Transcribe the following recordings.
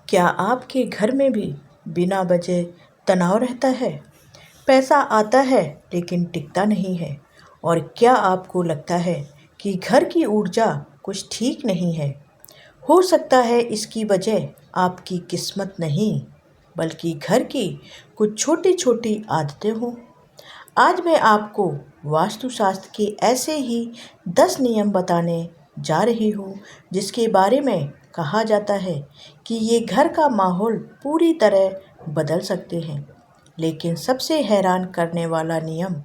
क्या आपके घर में भी बिना वजह तनाव रहता है? पैसा आता है लेकिन टिकता नहीं है। और क्या आपको लगता है कि घर की ऊर्जा कुछ ठीक नहीं है? हो सकता है इसकी वजह आपकी किस्मत नहीं, बल्कि घर की कुछ छोटी छोटी आदतें हों। आज मैं आपको वास्तुशास्त्र के ऐसे ही 10 नियम बताने जा रही हूँ जिसके बारे में कहा जाता है कि ये घर का माहौल पूरी तरह बदल सकते हैं। लेकिन सबसे हैरान करने वाला नियम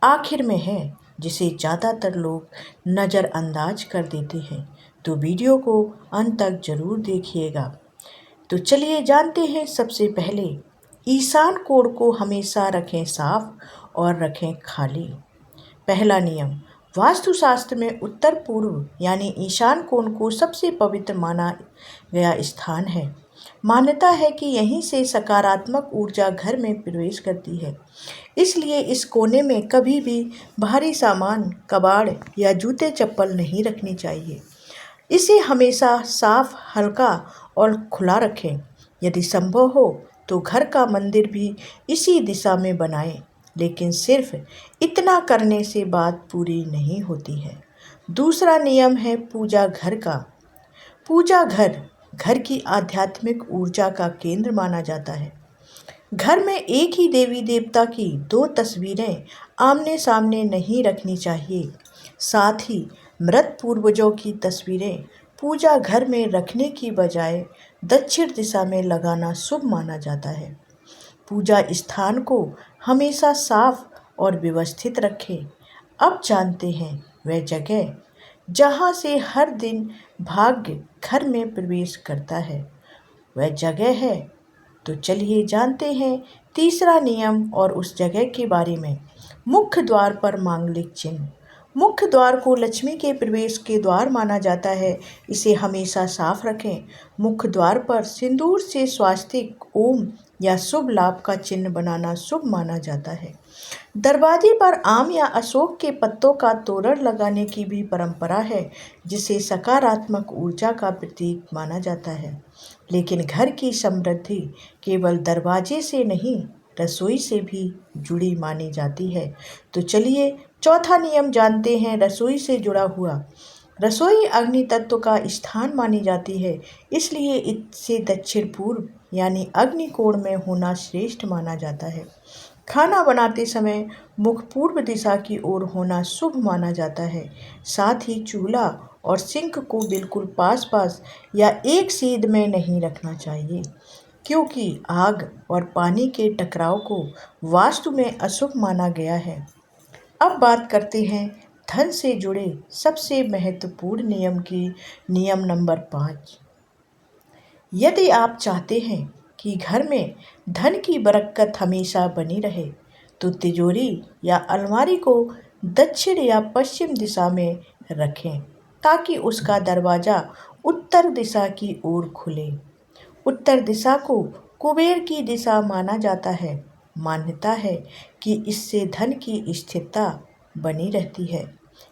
आखिर में है, जिसे ज़्यादातर लोग नज़रअंदाज कर देते हैं। तो वीडियो को अंत तक ज़रूर देखिएगा। तो चलिए जानते हैं। सबसे पहले, ईशान कोण को हमेशा रखें साफ और रखें खाली। पहला नियम, वास्तुशास्त्र में उत्तर पूर्व यानी ईशान कोण को सबसे पवित्र माना गया स्थान है। मान्यता है कि यहीं से सकारात्मक ऊर्जा घर में प्रवेश करती है। इसलिए इस कोने में कभी भी भारी सामान, कबाड़ या जूते चप्पल नहीं रखनी चाहिए। इसे हमेशा साफ, हल्का और खुला रखें। यदि संभव हो तो घर का मंदिर भी इसी दिशा में बनाएं, लेकिन सिर्फ इतना करने से बात पूरी नहीं होती है। दूसरा नियम है पूजा घर का। पूजा घर घर की आध्यात्मिक ऊर्जा का केंद्र माना जाता है। घर में एक ही देवी देवता की 2 तस्वीरें आमने सामने नहीं रखनी चाहिए। साथ ही मृत पूर्वजों की तस्वीरें पूजा घर में रखने की बजाय दक्षिण दिशा में लगाना शुभ माना जाता है। पूजा स्थान को हमेशा साफ और व्यवस्थित रखें। अब जानते हैं वह जगह जहाँ से हर दिन भाग्य घर में प्रवेश करता है। वह जगह है। तो चलिए जानते हैं तीसरा नियम और उस जगह के बारे में। मुख्य द्वार पर मांगलिक चिन्ह। मुख्य द्वार को लक्ष्मी के प्रवेश के द्वार माना जाता है। इसे हमेशा साफ रखें। मुख्य द्वार पर सिंदूर से स्वास्तिक, ओम या शुभ लाभ का चिन्ह बनाना शुभ माना जाता है। दरवाजे पर आम या अशोक के पत्तों का तोरण लगाने की भी परंपरा है, जिसे सकारात्मक ऊर्जा का प्रतीक माना जाता है। लेकिन घर की समृद्धि केवल दरवाजे से नहीं, रसोई से भी जुड़ी मानी जाती है। तो चलिए चौथा नियम जानते हैं, रसोई से जुड़ा हुआ। रसोई अग्नि तत्व का स्थान मानी जाती है, इसलिए इसे दक्षिण पूर्व यानी अग्नि कोण में होना श्रेष्ठ माना जाता है। खाना बनाते समय मुख पूर्व दिशा की ओर होना शुभ माना जाता है। साथ ही चूल्हा और सिंक को बिल्कुल पास पास या एक सीध में नहीं रखना चाहिए, क्योंकि आग और पानी के टकराव को वास्तु में अशुभ माना गया है। अब बात करते हैं धन से जुड़े सबसे महत्वपूर्ण नियम की। नियम नंबर 5। यदि आप चाहते हैं कि घर में धन की बरकत हमेशा बनी रहे, तो तिजोरी या अलमारी को दक्षिण या पश्चिम दिशा में रखें, ताकि उसका दरवाज़ा उत्तर दिशा की ओर खुले। उत्तर दिशा को कुबेर की दिशा माना जाता है। मान्यता है कि इससे धन की स्थिरता बनी रहती है।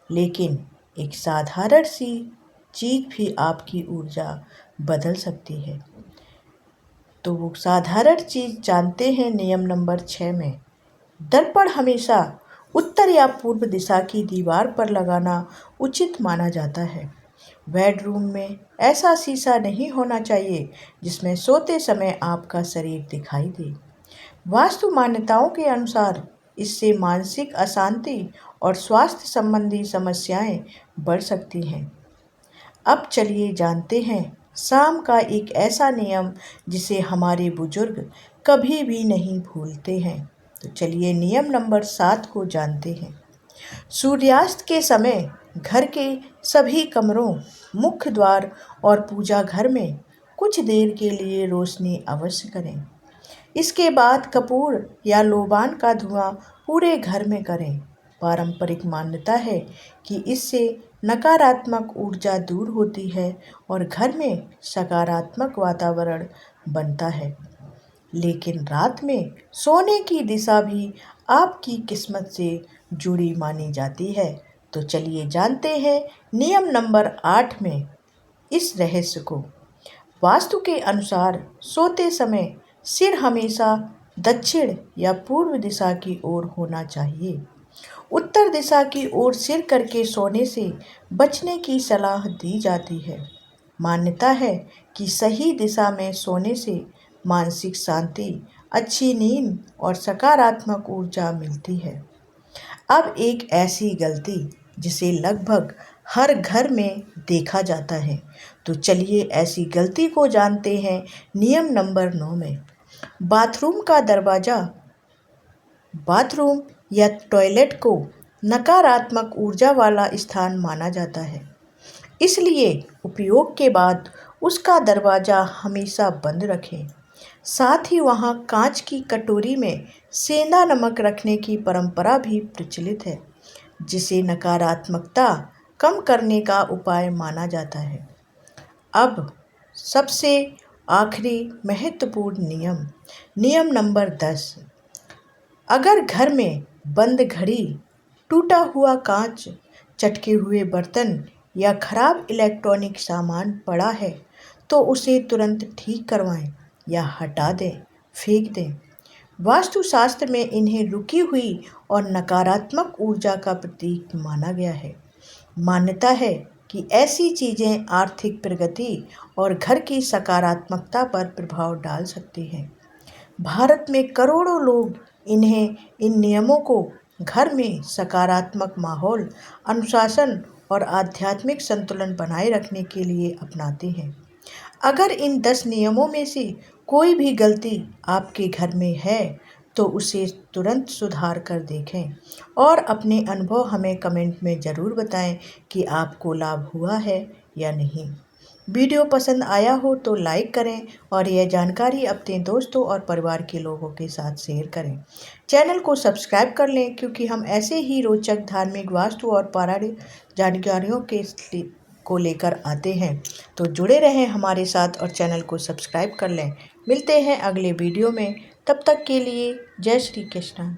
लेकिन एक साधारण सी चीज़ भी आपकी ऊर्जा बदल सकती है। तो वो साधारण चीज़ जानते हैं नियम नंबर 6 में। दर्पण हमेशा उत्तर या पूर्व दिशा की दीवार पर लगाना उचित माना जाता है। बेडरूम में ऐसा शीशा नहीं होना चाहिए जिसमें सोते समय आपका शरीर दिखाई दे। वास्तु मान्यताओं के अनुसार इससे मानसिक अशांति और स्वास्थ्य संबंधी समस्याएं बढ़ सकती हैं। अब चलिए जानते हैं शाम का एक ऐसा नियम जिसे हमारे बुजुर्ग कभी भी नहीं भूलते हैं। तो चलिए नियम नंबर 7 को जानते हैं। सूर्यास्त के समय घर के सभी कमरों, मुख्य द्वार और पूजा घर में कुछ देर के लिए रोशनी अवश्य करें। इसके बाद कपूर या लोबान का धुआं पूरे घर में करें। पारंपरिक मान्यता है कि इससे नकारात्मक ऊर्जा दूर होती है और घर में सकारात्मक वातावरण बनता है। लेकिन रात में सोने की दिशा भी आपकी किस्मत से जुड़ी मानी जाती है। तो चलिए जानते हैं नियम नंबर 8 में इस रहस्य को। वास्तु के अनुसार सोते समय सिर हमेशा दक्षिण या पूर्व दिशा की ओर होना चाहिए। उत्तर दिशा की ओर सिर करके सोने से बचने की सलाह दी जाती है। मान्यता है कि सही दिशा में सोने से मानसिक शांति, अच्छी नींद और सकारात्मक ऊर्जा मिलती है। अब एक ऐसी गलती जिसे लगभग हर घर में देखा जाता है, तो चलिए ऐसी गलती को जानते हैं। नियम नंबर 9 में बाथरूम का दरवाज़ा, बाथरूम या टॉयलेट को नकारात्मक ऊर्जा वाला स्थान माना जाता है, इसलिए उपयोग के बाद उसका दरवाज़ा हमेशा बंद रखें। साथ ही वहाँ कांच की कटोरी में सेंधा नमक रखने की परंपरा भी प्रचलित है, जिसे नकारात्मकता कम करने का उपाय माना जाता है। अब सबसे आखिरी महत्वपूर्ण नियम, नियम नंबर 10। अगर घर में बंद घड़ी, टूटा हुआ कांच, चटके हुए बर्तन या खराब इलेक्ट्रॉनिक सामान पड़ा है, तो उसे तुरंत ठीक करवाएं या हटा दें, फेंक दें। वास्तुशास्त्र में इन्हें रुकी हुई और नकारात्मक ऊर्जा का प्रतीक माना गया है। मान्यता है कि ऐसी चीज़ें आर्थिक प्रगति और घर की सकारात्मकता पर प्रभाव डाल सकती हैं। भारत में करोड़ों लोग इन नियमों को घर में सकारात्मक माहौल, अनुशासन और आध्यात्मिक संतुलन बनाए रखने के लिए अपनाते हैं। अगर इन 10 नियमों में से कोई भी गलती आपके घर में है, तो उसे तुरंत सुधार कर देखें और अपने अनुभव हमें कमेंट में ज़रूर बताएं कि आपको लाभ हुआ है या नहीं। वीडियो पसंद आया हो तो लाइक करें और यह जानकारी अपने दोस्तों और परिवार के लोगों के साथ शेयर करें। चैनल को सब्सक्राइब कर लें, क्योंकि हम ऐसे ही रोचक धार्मिक, वास्तु और पौराणिक जानकारियों को लेकर आते हैं। तो जुड़े रहें हमारे साथ और चैनल को सब्सक्राइब कर लें। मिलते हैं अगले वीडियो में, तब तक के लिए जय श्री कृष्ण।